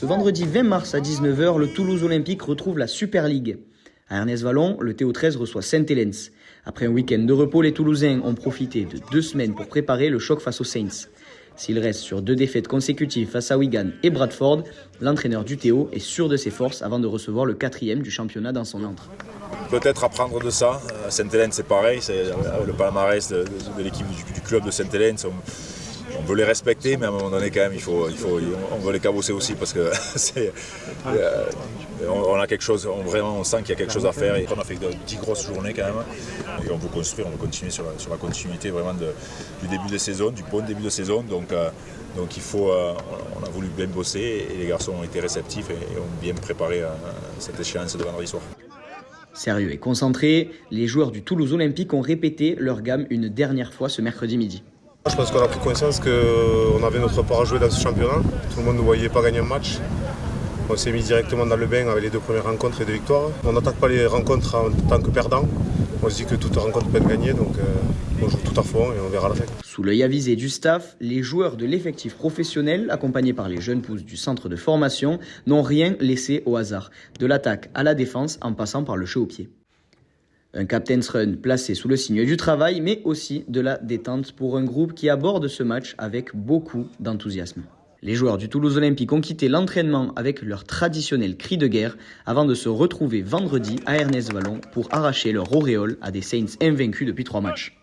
Ce vendredi 20 mars à 19h, le Toulouse Olympique retrouve la Super League. À Ernest-Vallon, le TO13 reçoit Saint-Helens. Après un week-end de repos, les Toulousains ont profité de 2 semaines pour préparer le choc face aux Saints. S'il reste sur 2 défaites consécutives face à Wigan et Bradford, l'entraîneur du TO est sûr de ses forces avant de recevoir le 4e du championnat dans son antre. Peut-être apprendre de ça. Saint-Helens, c'est pareil, c'est le palmarès de l'équipe du club de Saint-Helens. On veut les respecter, mais à un moment donné, quand même, on veut les cabosser aussi parce que on a quelque chose, on sent qu'il y a quelque chose à faire. Et on a fait 10 grosses journées quand même. Et on veut construire, on veut continuer sur la continuité vraiment du début de saison, du bon début de saison. Donc on a voulu bien bosser et les garçons ont été réceptifs et ont bien préparé cette échéance de vendredi soir. Sérieux et concentrés, les joueurs du Toulouse Olympique ont répété leur gamme une dernière fois ce mercredi midi. Je pense qu'on a pris conscience qu'on avait notre part à jouer dans ce championnat. Tout le monde ne voyait pas gagner un match. On s'est mis directement dans le bain avec les 2 premières rencontres et 2 victoires. On n'attaque pas les rencontres en tant que perdant. On se dit que toute rencontre peut être gagnée, donc on joue tout à fond et on verra la fin. Sous l'œil avisé du staff, les joueurs de l'effectif professionnel, accompagnés par les jeunes pousses du centre de formation, n'ont rien laissé au hasard, de l'attaque à la défense en passant par le jeu au pied. Un captain's run placé sous le signe du travail, mais aussi de la détente pour un groupe qui aborde ce match avec beaucoup d'enthousiasme. Les joueurs du Toulouse Olympique ont quitté l'entraînement avec leur traditionnel cri de guerre avant de se retrouver vendredi à Ernest-Vallon pour arracher leur auréole à des Saints invaincus depuis 3 matchs.